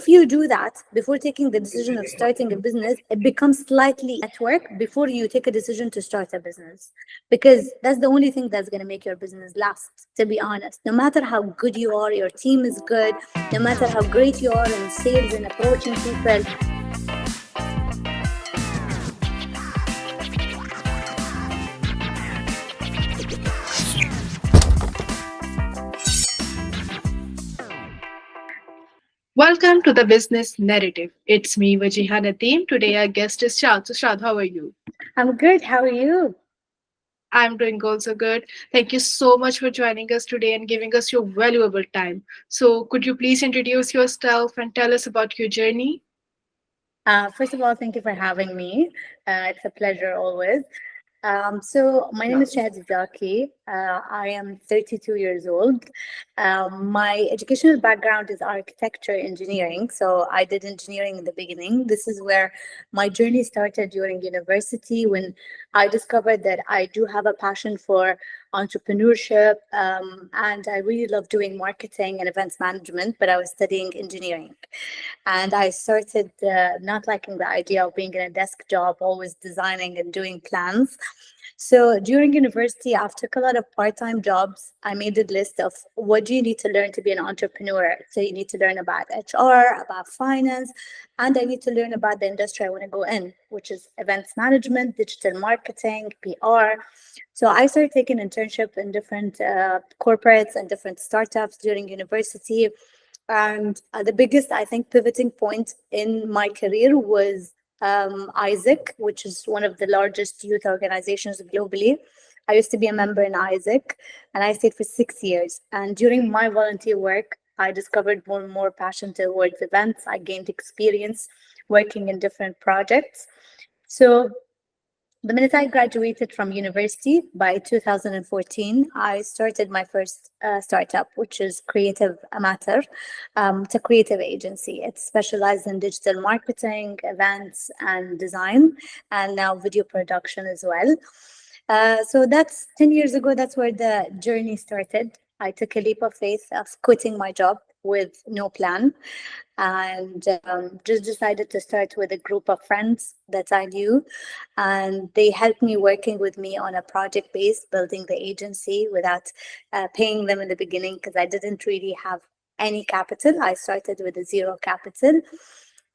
if you do that before taking the decision of starting a business, it becomes slightly at work before you take a decision to start a business, because that's the only thing that's going to make your business last, to be honest. No matter how good you are, your team is good, no matter how great you are in sales and approaching people. Welcome to the Business Narrative. It's me, Wajiha Nadeem. Today our guest is Shahd. So Shahd, how are you? I'm good. How are you? I'm doing also good. Thank you so much for joining us today and giving us your valuable time. So could you please introduce yourself and tell us about your journey? First of all, thank you for having me. It's a pleasure always. So my name is Shahd Alzaki. I am 32 years old. My educational background is architecture engineering. So I did engineering in the beginning. This is where my journey started during university, when I discovered that I do have a passion for entrepreneurship, and I really love doing marketing and events management, but I was studying engineering. And I started not liking the idea of being in a desk job, always designing and doing plans. So during university, I took a lot of part-time jobs. I made a list of what do you need to learn to be an entrepreneur. So you need to learn about HR, about finance, and I need to learn about the industry I want to go in, which is events management, digital marketing, PR. So I started taking internship in different corporates and different startups during university. And the biggest, I think, pivoting point in my career was Isaac, which is one of the largest youth organizations globally. I used to be a member in Isaac, and I stayed for 6 years. And during my volunteer work, I discovered more and more passion towards events. I gained experience working in different projects. So the minute I graduated from university by 2014, I started my first startup, which is Creative Matter. It's a creative agency. It's specialized in digital marketing, events, and design, and now video production as well. So that's 10 years ago. That's where the journey started. I took a leap of faith of quitting my job with no plan, and just decided to start with a group of friends that I knew, and they helped me working with me on a project base, building the agency without paying them in the beginning, because I didn't really have any capital. I started with a zero capital.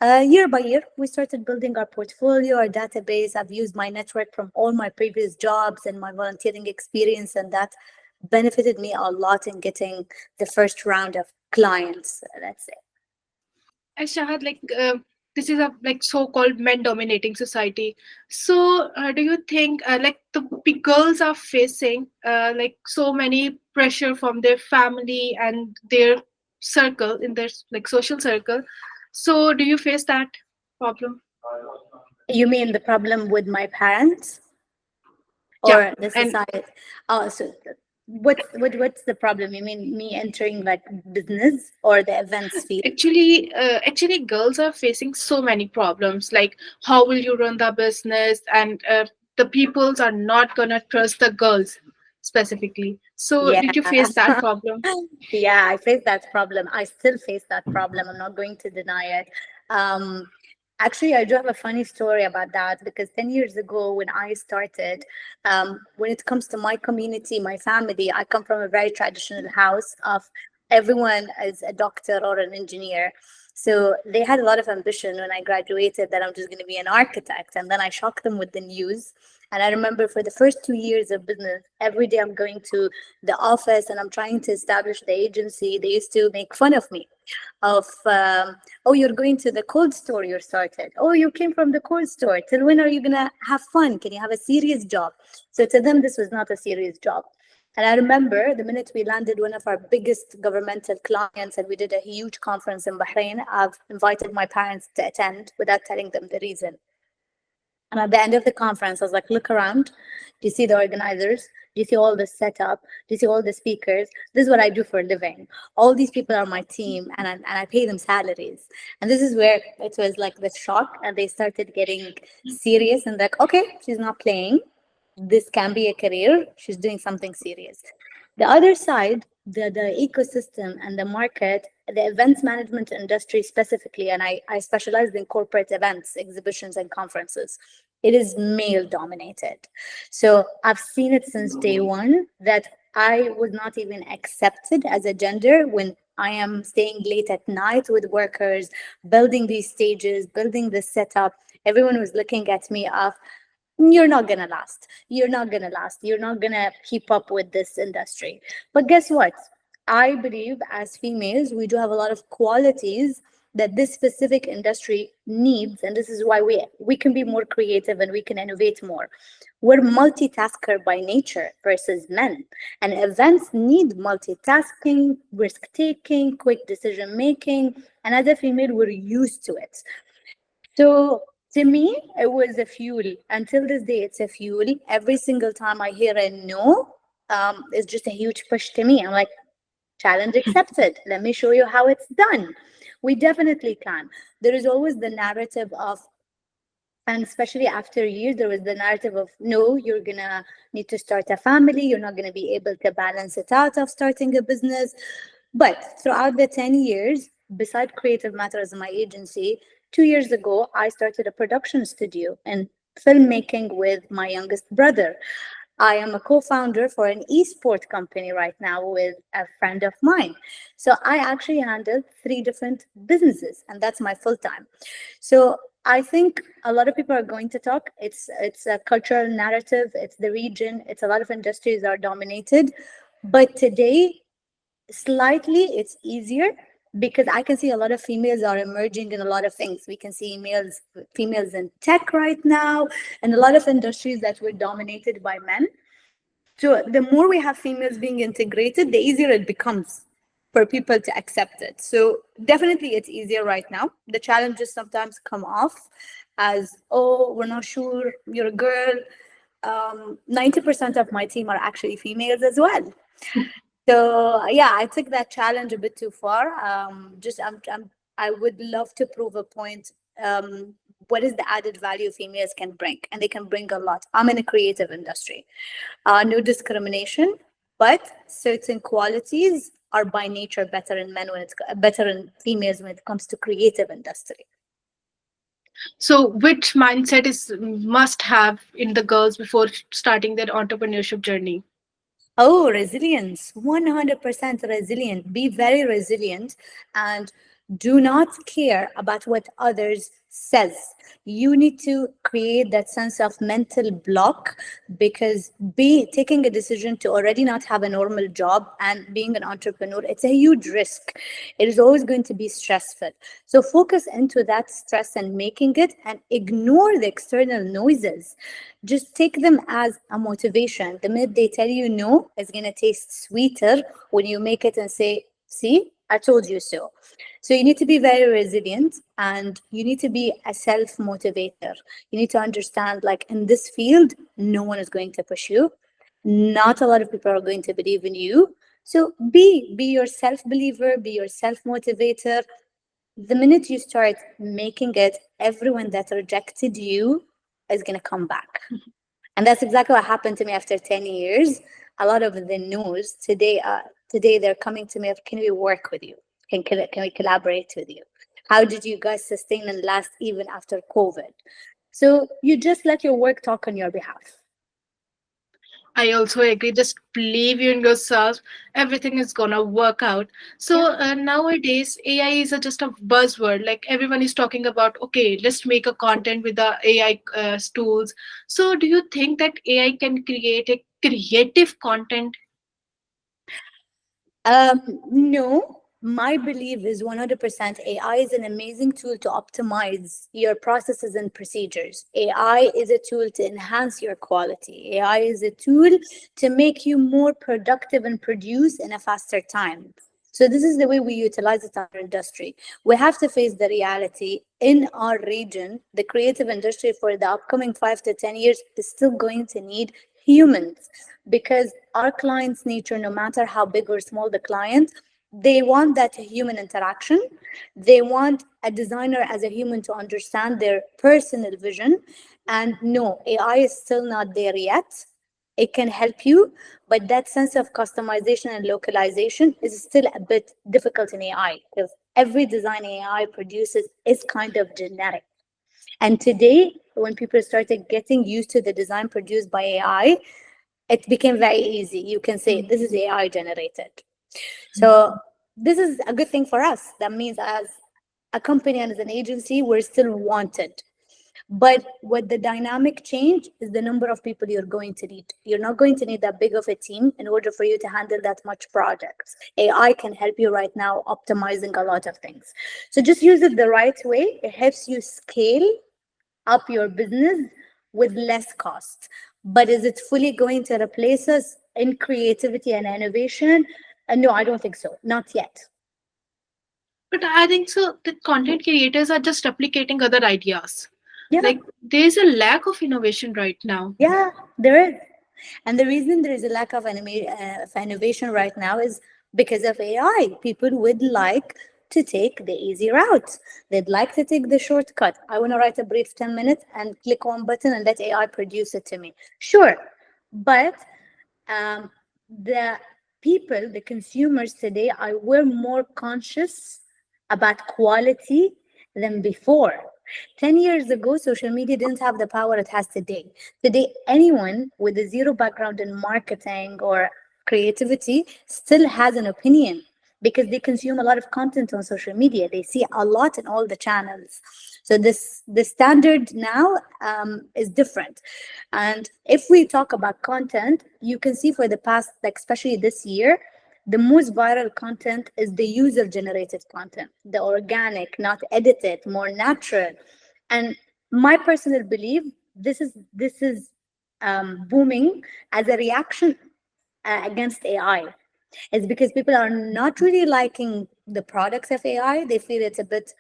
Year by year, we started building our portfolio, our database. I've used my network from all my previous jobs and my volunteering experience, and that benefited me a lot in getting the first round of clients, let's say. And Shahad, this is a so-called men-dominating society. So do you think the girls are facing so many pressure from their family and their circle in their social circle? So do you face that problem? You mean the problem with my parents Yeah, or the and society? Oh, so what's the problem? You mean me entering like business or the events field? actually girls are facing so many problems, like how will you run the business, and the peoples are not gonna trust the girls specifically. So Yeah. did you face that problem? Yeah, I face that problem. I still face that problem. I'm not going to deny it. Um, Actually, I do have a funny story about that, because 10 years ago when I started, when it comes to my community, my family, I come from a very traditional house of everyone is a doctor or an engineer. So they had a lot of ambition when I graduated that I'm just going to be an architect. And then I shocked them with the news. And I remember for the first 2 years of business, every day I'm going to the office and I'm trying to establish the agency. They used to make fun of me of, oh, you're going to the cold store you started. Oh, you came from the cold store. Till when are you going to have fun? Can you have a serious job? So to them, this was not a serious job. And I remember the minute we landed one of our biggest governmental clients and we did a huge conference in Bahrain, I've invited my parents to attend without telling them the reason. And at the end of the conference, I was like, look around. Do you see the organizers? Do you see all the setup? Do you see all the speakers? This is what I do for a living. All these people are my team, and I pay them salaries. And this is where it was like the shock, and they started getting serious and like, okay, she's not playing. This can be a career. She's doing something serious. The other side, the ecosystem and the market, the events management industry specifically, and I specialized in corporate events, exhibitions, and conferences. It is male dominated. So I've seen it since day one that I was not even accepted as a gender when I am staying late at night with workers, building these stages, building this setup. Everyone was looking at me of, you're not gonna last. You're not gonna last. You're not gonna keep up with this industry. But guess what? I believe as females, we do have a lot of qualities that this specific industry needs, and this is why we can be more creative and we can innovate more. We're multitasker by nature versus men, and events need multitasking, risk taking, quick decision making, and as a female, we're used to it. So to me, it was a fuel. Until this day, it's a fuel. Every single time I hear a no, it's just a huge push to me. I'm like, challenge accepted. Let me show you how it's done. We definitely can. There is always the narrative of, and especially after years, there was the narrative of, no, you're gonna need to start a family. You're not gonna be able to balance it out of starting a business. But throughout the 10 years, beside Creative Matter as my agency, 2 years ago, I started a production studio and filmmaking with my youngest brother. I am a co-founder for an esport company right now with a friend of mine. So I actually handle 3 different businesses, and that's my full time. So I think a lot of people are going to talk. It's a cultural narrative. It's the region. It's a lot of industries are dominated, but today slightly it's easier because I can see a lot of females are emerging in a lot of things. We can see females in tech right now, and a lot of industries that were dominated by men. So the more we have females being integrated, the easier it becomes for people to accept it. So definitely it's easier right now. The challenges sometimes come off as, oh, we're not sure, you're a girl. 90% of my team are actually females as well. So yeah, I took that challenge a bit too far. I would love to prove a point. What is the added value females can bring? And they can bring a lot. I'm in a creative industry. No discrimination, but certain qualities are by nature better in men when it's better in females when it comes to creative industry. So, which mindset is must have in the girls before starting their entrepreneurship journey? Oh, resilience, 100% resilient. Be very resilient and do not care about what others says. You need to create that sense of mental block because be taking a decision to already not have a normal job and being an entrepreneur, it's a huge risk. It is always going to be stressful. So focus into that stress and making it and ignore the external noises. Just take them as a motivation. The minute they tell you no, it's going to taste sweeter when you make it and say, see, I told you so. So you need to be very resilient and you need to be a self-motivator. You need to understand, like in this field, no one is going to push you. Not a lot of people are going to believe in you. So be your self-believer, be your self-motivator. The minute you start making it, everyone that rejected you is going to come back. And that's exactly what happened to me after 10 years. A lot of the no's today they're coming to me of, can we work with you? Can we collaborate with you? How did you guys sustain and last even after COVID? So you just let your work talk on your behalf. I also agree. Just believe in yourself. Everything is gonna work out. So nowadays, AI is just a buzzword. Like everyone is talking about. Okay, let's make a content with the AI tools. So, do you think that AI can create a creative content? No, my belief is 100% AI is an amazing tool to optimize your processes and procedures. AI is a tool to enhance your quality. AI is a tool to make you more productive and produce in a faster time. So this is the way we utilize it in our industry. We have to face the reality in our region. The creative industry for the upcoming 5 to 10 years is still going to need humans because our client's nature, no matter how big or small the client, they want that human interaction. They want a designer as a human to understand their personal vision. And no, AI is still not there yet. it can help you, but that sense of customization and localization is still a bit difficult in AI because every design AI produces is kind of generic. And today, when people started getting used to the design produced by AI, it became very easy. You can say this is AI generated. So this is a good thing for us. That means as a company and as an agency, we're still wanted. But what the dynamic change is the number of people you're going to need. You're not going to need that big of a team in order for you to handle that much projects. AI can help you right now optimizing a lot of things. So just use it the right way. It helps you scale up your business with less cost. But is it fully going to replace us in creativity and innovation? No, I don't think so. Not yet. But I think so the content creators are just replicating other ideas. Yeah, Like there's a lack of innovation right now. yeah, there is. And the reason there is a lack of innovation right now is because of AI. People would like to take the easy route. They'd like to take the shortcut. I want to write a brief 10 minutes and click one button and let AI produce it to me. Sure. But um, the people, the consumers today, are way more conscious about quality than before. 10 years ago, social media didn't have the power it has today. Today, anyone with a zero background in marketing or creativity still has an opinion because they consume a lot of content on social media. They see a lot in all the channels. So the standard now is different. And if we talk about content, you can see for the past, like especially this year, the most viral content is the user generated content, the organic, not edited, more natural. And my personal belief, this is booming as a reaction against AI. It's because people are not really liking the products of AI. They feel it's a bit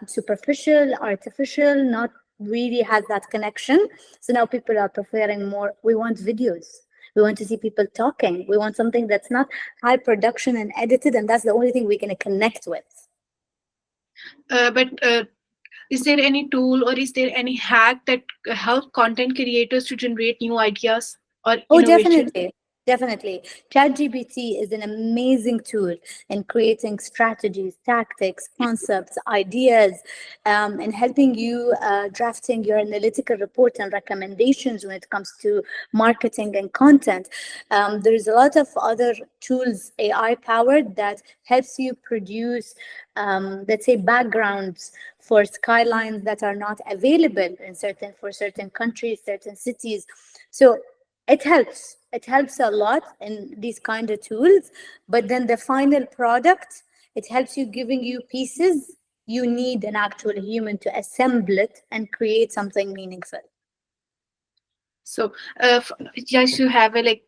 superficial, artificial, not really has that connection. So now people are preferring more. We want videos. We want to see people talking. We want something that's not high production and edited, and that's the only thing we can connect with. But is there any tool or is there any hack that help content creators to generate new ideas or Oh, innovation? definitely. Definitely. ChatGPT is an amazing tool in creating strategies, tactics, concepts, ideas, and helping you drafting your analytical report and recommendations when it comes to marketing and content. There's a lot of other tools, AI powered, that helps you produce, let's say, backgrounds for skylines that are not available in certain countries, certain cities. So it helps a lot in these kind of tools, but then the final product, it helps you giving you pieces. You need an actual human to assemble it and create something meaningful. So, just you have a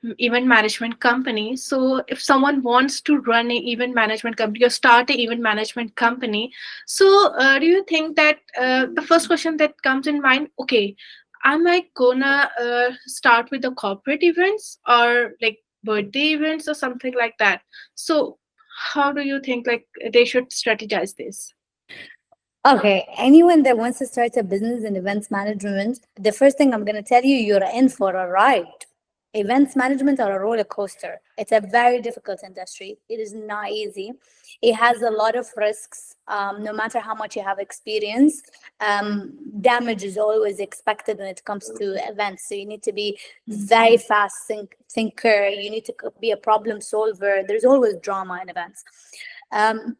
event management company. So, if someone wants to run a event management company or start a event management company, so do you think that the first question that comes in mind, okay, am I gonna start with the corporate events or like birthday events or something like that? So, how do you think like they should strategize this? Okay, anyone that wants to start a business in events management, the first thing I'm going to tell you, you're in for a ride. Events management are a roller coaster. It's a very difficult industry. It is not easy. It has a lot of risks. No matter how much you have experience, damage is always expected when it comes to events. So you need to be very fast thinker. You need to be a problem solver. There's always drama in events. Um,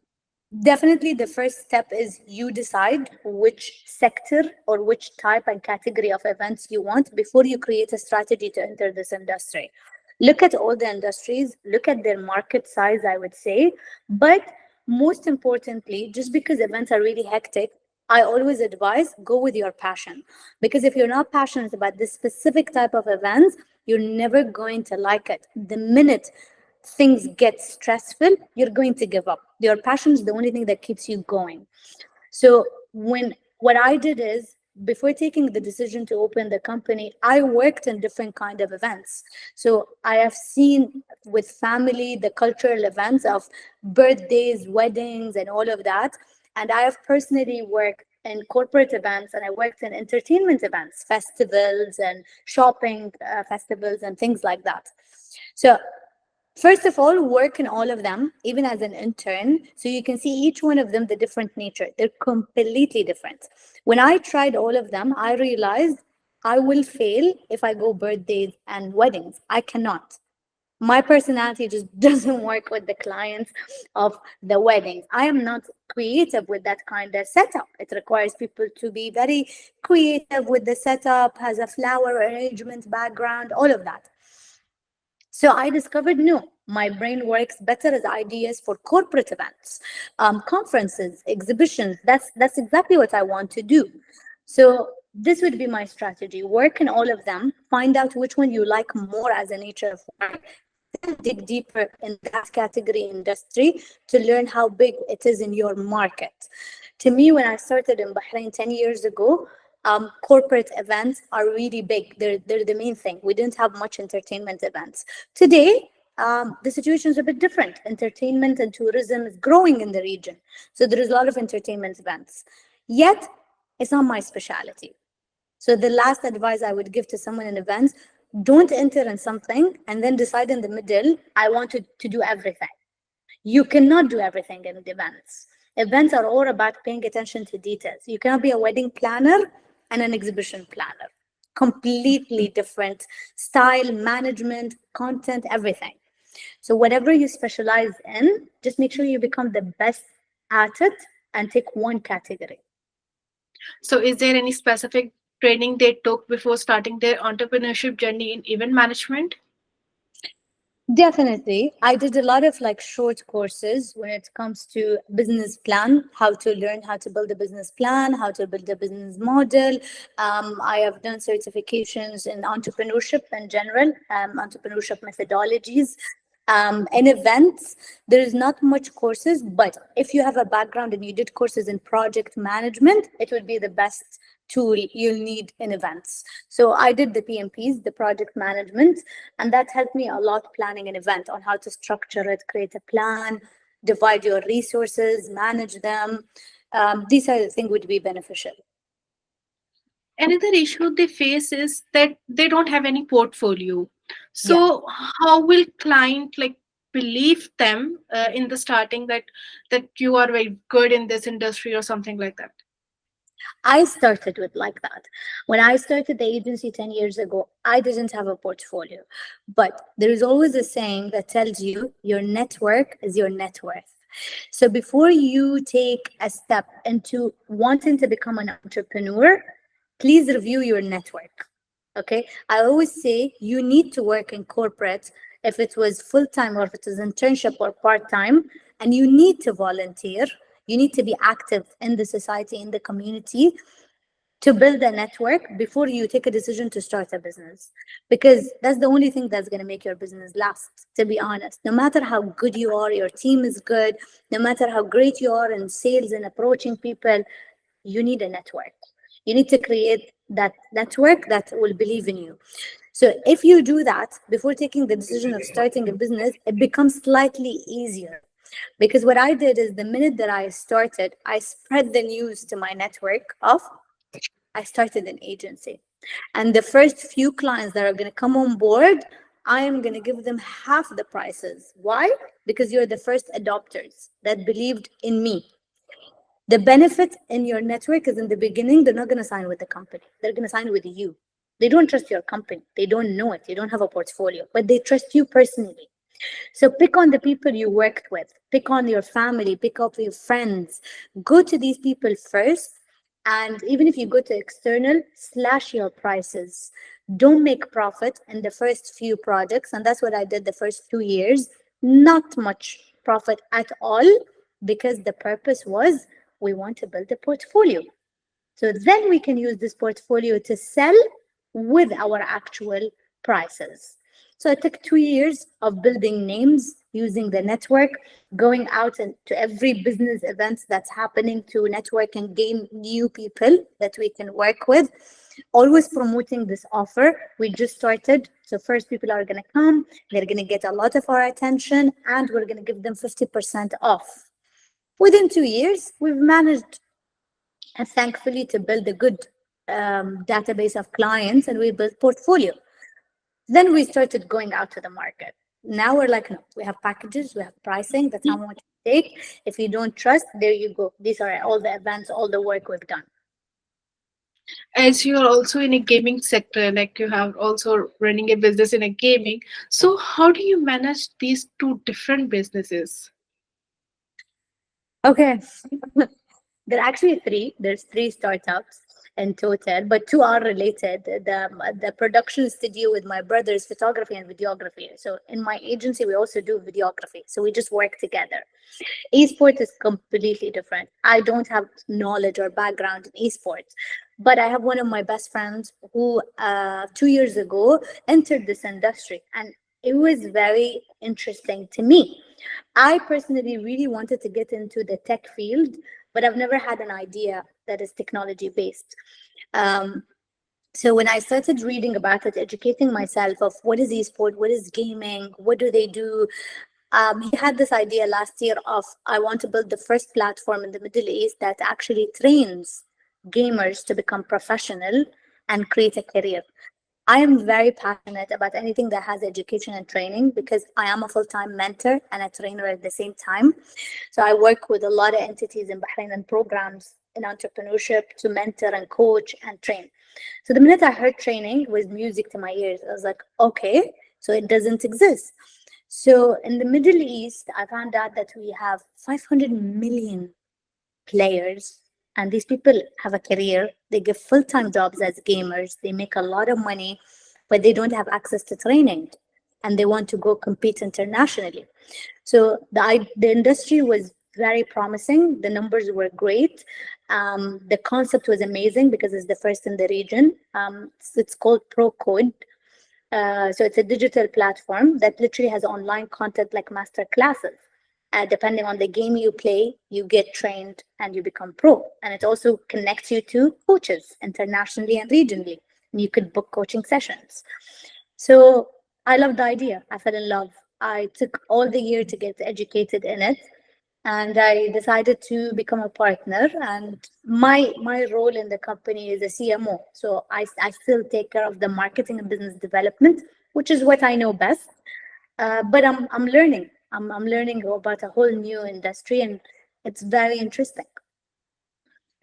Definitely, the first step is you decide which sector or which type and category of events you want before you create a strategy to enter this industry. Look at all the industries, look at their market size, I would say. But most importantly, just because events are really hectic, I always advise go with your passion. Because if you're not passionate about this specific type of events, you're never going to like it. The minute things get stressful, you're going to give up. Your passion is the only thing that keeps you going. So when what I did is before taking the decision to open the company, I worked in different kind of events. So I have seen with family the cultural events of birthdays, weddings, and all of that. And I have personally worked in corporate events, and I worked in entertainment events, festivals and shopping festivals and things like that. So first of all, work in all of them, even as an intern, so you can see each one of them, the different nature. They're completely different. When I tried all of them, I realized I will fail if I go birthdays and weddings. I cannot. My personality just doesn't work with the clients of the weddings. I am not creative with that kind of setup. It requires people to be very creative with the setup, has a flower arrangement background, all of that. So I discovered, no, my brain works better as ideas for corporate events, conferences, exhibitions. That's exactly what I want to do. So this would be my strategy: work in all of them, find out which one you like more as a nature of work, then dig deeper in that category industry to learn how big it is in your market. To me, when I started in Bahrain 10 years ago, corporate events are really big. They're the main thing. We didn't have much entertainment events. Today, the situation is a bit different. Entertainment and tourism is growing in the region. So there is a lot of entertainment events. Yet, it's not my specialty. So the last advice I would give to someone in events, don't enter in something and then decide in the middle, I want to do everything. You cannot do everything in events. Events are all about paying attention to details. You cannot be a wedding planner and an exhibition planner. Completely different style, management, content, everything. So whatever you specialize in, just make sure you become the best at it and take one category. So, is there any specific training they took before starting their entrepreneurship journey in event management? Definitely. I did a lot of like short courses when it comes to business plan, how to learn how to build a business plan, how to build a business model. I have done certifications in entrepreneurship in general, entrepreneurship methodologies. In events, there is not much courses, but if you have a background and you did courses in project management, it would be the best tool you'll need in events. So I did the PMPs, the project management, and that helped me a lot planning an event on how to structure it, create a plan, divide your resources, manage them. These are the things would be beneficial. Another issue they face is that they don't have any portfolio. Yeah. So, how will client like believe them in the starting that you are very good in this industry or something like that? I started with like that. When I started the agency 10 years ago, I didn't have a portfolio. But there is always a saying that tells you your network is your net worth. So before you take a step into wanting to become an entrepreneur, please review your network. Okay. I always say you need to work in corporate if it was full time or if it was internship or part time, and you need to volunteer. You need to be active in the society, in the community, to build a network before you take a decision to start a business. Because that's the only thing that's going to make your business last, to be honest. No matter how good you are, your team is good, no matter how great you are in sales and approaching people, you need a network. You need to create that network that will believe in you. So if you do that before taking the decision of starting a business, it becomes slightly easier. Because what I did is the minute that I started, I spread the news to my network of I started an agency. And the first few clients that are going to come on board, I am going to give them half the prices. Why? Because you're the first adopters that believed in me. The benefit in your network is in the beginning, they're not going to sign with the company. They're going to sign with you. They don't trust your company. They don't know it. You don't have a portfolio, but they trust you personally. So pick on the people you worked with, pick on your family, pick up your friends. Go to these people first. And even if you go to external, slash your prices. Don't make profit in the first few projects. And that's what I did the first 2 years. Not much profit at all, because the purpose was we want to build a portfolio. So then we can use this portfolio to sell with our actual prices. So it took 2 years of building names, using the network, going out and to every business event that's happening to network and gain new people that we can work with. Always promoting this offer. We just started. So first people are going to come, they're going to get a lot of our attention, and we're going to give them 50% off. Within 2 years, we've managed and thankfully to build a good database of clients, and we built portfolio. Then we started going out to the market. Now we're like, no, we have packages, we have pricing, that's how much we take. If you don't trust, there you go. These are all the events, all the work we've done. As you are also in a gaming sector, like you have also running a business in a gaming, so how do you manage these two different businesses? Okay. There are actually three. There's three startups in total, but two are related. The production studio with my brother is photography and videography. So in my agency, we also do videography. So we just work together. Esports is completely different. I don't have knowledge or background in esports, but I have one of my best friends who 2 years ago entered this industry, and it was very interesting to me. I personally really wanted to get into the tech field, but I've never had an idea that is technology based. Um, so when I started reading about it, educating myself of what is esport, what is gaming, what do they do, he had this idea last year of, I want to build the first platform in the Middle East that actually trains gamers to become professional and create a career. I am very passionate about anything that has education and training because I am a full-time mentor and a trainer at the same time. So I work with a lot of entities in Bahrain and programs in entrepreneurship to mentor and coach and train. So the minute I heard training was music to my ears. I was like, okay, so it doesn't exist. So in the Middle East, I found out that we have 500 million players, and these people have a career. They give full-time jobs as gamers. They make a lot of money, but they don't have access to training, and they want to go compete internationally. So the industry was very promising. The numbers were great. The concept was amazing because it's the first in the region. It's called ProCode. So it's a digital platform that literally has online content like master classes. Depending on the game you play, you get trained and you become pro. And it also connects you to coaches internationally and regionally. And you could book coaching sessions. So I loved the idea. I fell in love. I took all the year to get educated in it. And I decided to become a partner. And my role in the company is a CMO. So I still take care of the marketing and business development, which is what I know best. But I'm learning. I'm learning about a whole new industry, and it's very interesting.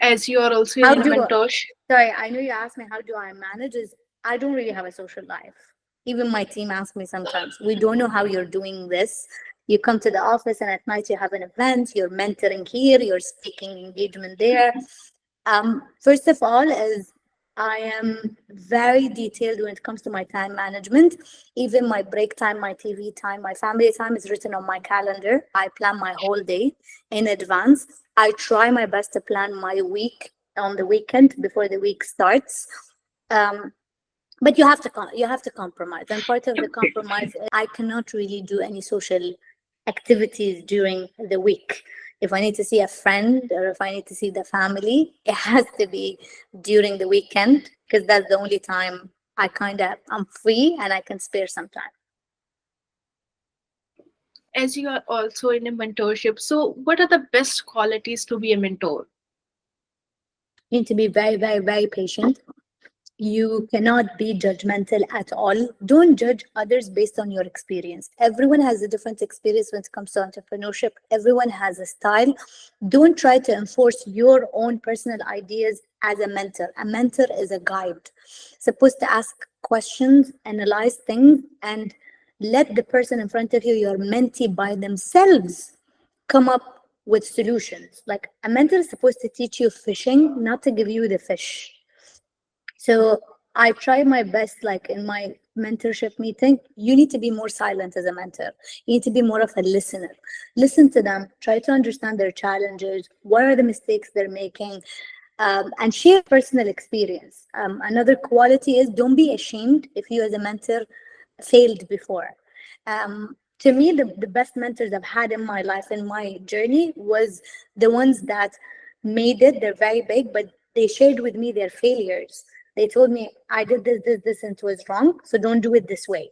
As you are also How in a do mentorship. Sorry, I know you asked me how do I manage is I don't really have a social life. Even my team asks me sometimes, we don't know how you're doing this. You come to the office and at night you have an event, you're mentoring here, you're speaking engagement there. First of all, is I am very detailed when it comes to my time management. Even my break time, my TV time, my family time is written on my calendar. I plan my whole day in advance. I try my best to plan my week on the weekend before the week starts. Um, but you have to compromise, and part of the compromise is I cannot really do any social activities during the week. If I need to see a friend or if I need to see the family, it has to be during the weekend because that's the only time I'm free and I can spare some time. As you are also in a mentorship, so what are the best qualities to be a mentor? You need to be very, very, very patient. You cannot be judgmental at all. Don't judge others based on your experience. Everyone has a different experience when it comes to entrepreneurship. Everyone has a style. Don't try to enforce your own personal ideas as a mentor. A mentor is a guide, supposed to ask questions, analyze things, and let the person in front of you, your mentee, by themselves come up with solutions. Like a mentor is supposed to teach you fishing, not to give you the fish. So I try my best, like in my mentorship meeting, you need to be more silent as a mentor. You need to be more of a listener. Listen to them, try to understand their challenges, what are the mistakes they're making, and share personal experience. Another quality is don't be ashamed if you as a mentor failed before. To me, the best mentors I've had in my life, in my journey, was the ones that made it. They're very big, but they shared with me their failures. They told me, I did this, and it was wrong, so don't do it this way.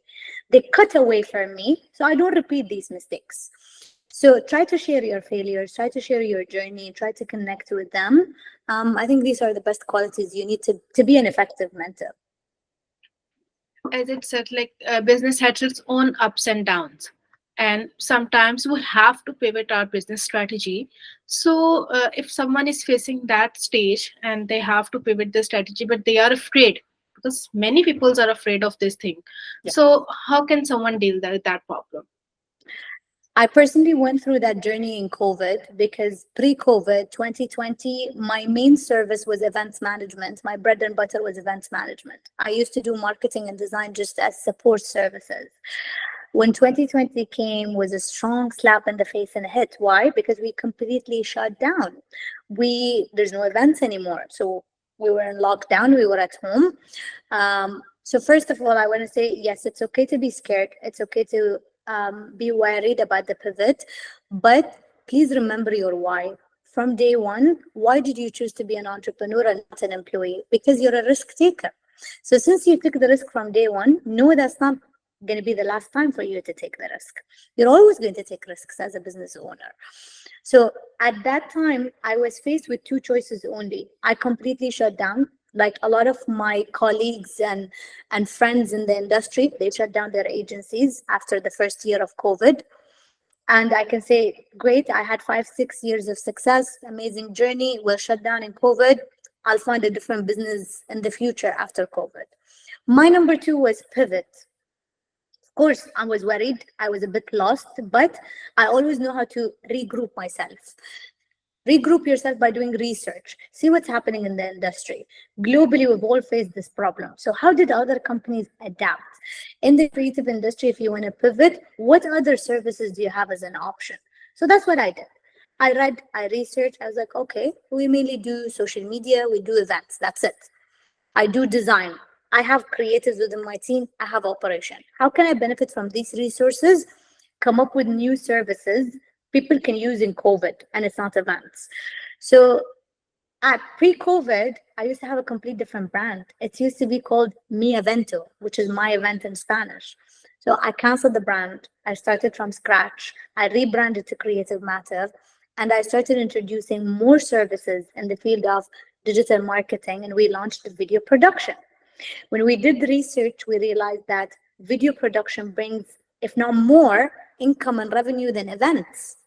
They cut away from me, so I don't repeat these mistakes. So try to share your failures, try to share your journey, try to connect with them. I think these are the best qualities you need to be an effective mentor. As it said, like business has its own ups and downs, and sometimes we have to pivot our business strategy. So if someone is facing that stage and they have to pivot the strategy, but they are afraid, because many people are afraid of this thing, Yeah. so how can someone deal with that problem? I personally went through that journey in COVID because pre-COVID, 2020, my main service was events management. My bread and butter was events management. I used to do marketing and design just as support services. When 2020 came, was a strong slap in the face and a hit. Why? Because we completely shut down. There's no events anymore. So we were in lockdown, we were at home. So first of all, I want to say, yes, it's okay to be scared. It's okay to be worried about the pivot, but please remember your why. From day one, why did you choose to be an entrepreneur and not an employee? Because you're a risk taker. So since you took the risk from day one, no, that's not going to be the last time for you to take the risk. You're always going to take risks as a business owner. So at that time, I was faced with two choices only. I completely shut down. Like a lot of my colleagues and friends in the industry, they shut down their agencies after the first year of COVID. And I can say, great, I had 5-6 years of success, amazing journey. We'll shut down in COVID. I'll find a different business in the future after COVID. My number two was pivot. Of course, I was worried. I was a bit lost, but I always know how to regroup myself. Regroup yourself by doing research. See what's happening in the industry. Globally, we've all faced this problem. So how did other companies adapt? In the creative industry, if you want to pivot, what other services do you have as an option? So that's what I did. I read, I researched. I was like, okay, we mainly do social media, we do events. That's it. I do design. I have creatives within my team. I have operation. How can I benefit from these resources? Come up with new services people can use in COVID, and it's not events. So at pre-COVID, I used to have a complete different brand. It used to be called Mi Evento, which is my event in Spanish. So I canceled the brand. I started from scratch. I rebranded to Creative Matter, and I started introducing more services in the field of digital marketing, and we launched the video production. When we did the research, we realized that video production brings, if not more, income and revenue than events.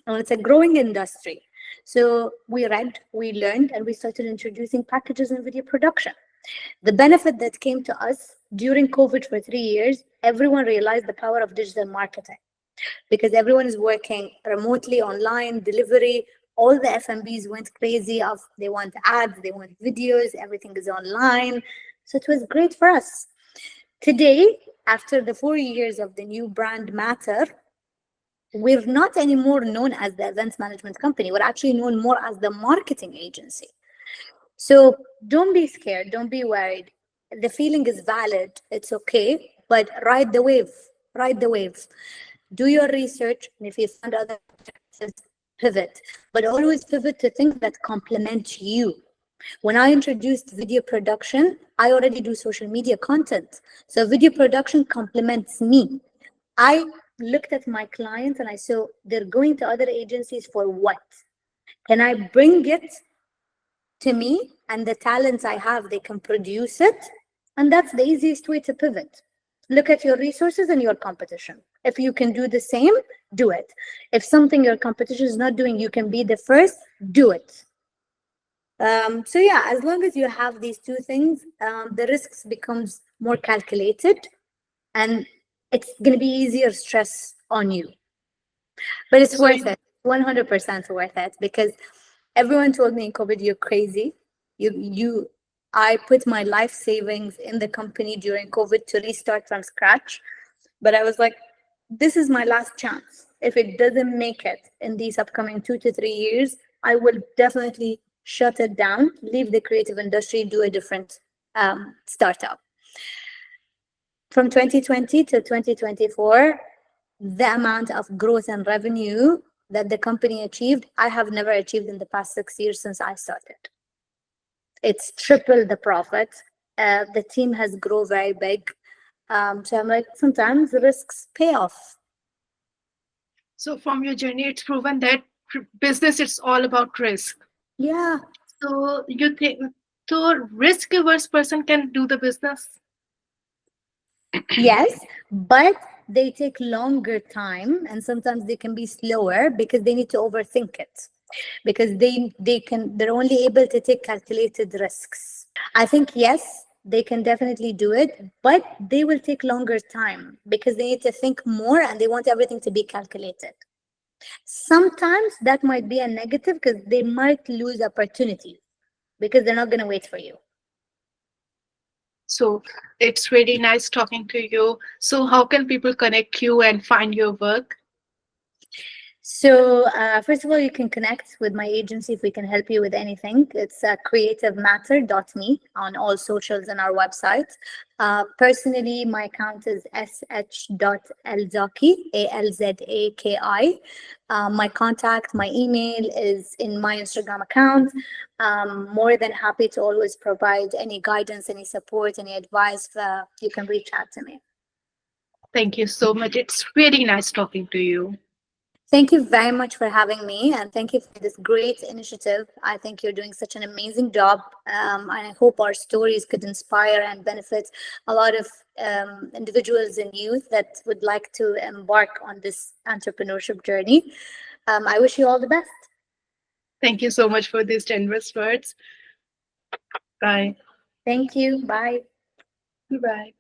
And it's a growing industry. So we read, we learned, and we started introducing packages in video production. The benefit that came to us during COVID for 3 years, everyone realized the power of digital marketing because everyone is working remotely, online, delivery. All the FMBs went crazy of they want ads, they want videos, everything is online. So it was great for us. Today, after the 4 years of the new brand Matter, we're not anymore known as the events management company. We're actually known more as the marketing agency. So don't be scared. Don't be worried. The feeling is valid. It's okay. But ride the wave. Ride the wave. Do your research. And if you find other alternatives, pivot. But always pivot to things that complement you. When I introduced video production, I already do social media content. So video production complements me. I looked at my clients and I saw they're going to other agencies for what? Can I bring it to me and the talents I have, they can produce it? And that's the easiest way to pivot. Look at your resources and your competition. If you can do the same, do it. If something your competition is not doing, you can be the first, do it. So yeah, as long as you have these two things, the risks becomes more calculated and it's going to be easier stress on you. But it's worth it, 100% worth it, because everyone told me in COVID, you're crazy. I put my life savings in the company during COVID to restart from scratch. But I was like, this is my last chance. If it doesn't make it in these upcoming 2 to 3 years, I will definitely shut it down, leave the creative industry, do a different startup. From 2020 to 2024, the amount of growth and revenue that the company achieved, I have never achieved in the past 6 years since I started. It's triple the profit. The team has grown very big. So I'm like, sometimes the risks pay off. So from your journey, it's proven that business it's all about risk. Yeah. So you think so risk averse person can do the business? Yes, but they take longer time and sometimes they can be slower because they need to overthink it because they're only able to take calculated risks. I think yes, they can definitely do it, but they will take longer time because they need to think more and they want everything to be calculated. Sometimes that might be a negative because they might lose opportunities because they're not going to wait for you. So it's really nice talking to you. So how can people connect you and find your work? So, first of all, you can connect with my agency if we can help you with anything. It's creativematter.me on all socials and our website. Personally, my account is sh.alzaki, Alzaki. My contact, my email is in my Instagram account. More than happy to always provide any guidance, any support, any advice. You can reach out to me. Thank you so much. It's really nice talking to you. Thank you very much for having me, and thank you for this great initiative. I think you're doing such an amazing job, and I hope our stories could inspire and benefit a lot of individuals and youth that would like to embark on this entrepreneurship journey. I wish you all the best. Thank you so much for these generous words. Bye. Thank you. Bye. Bye.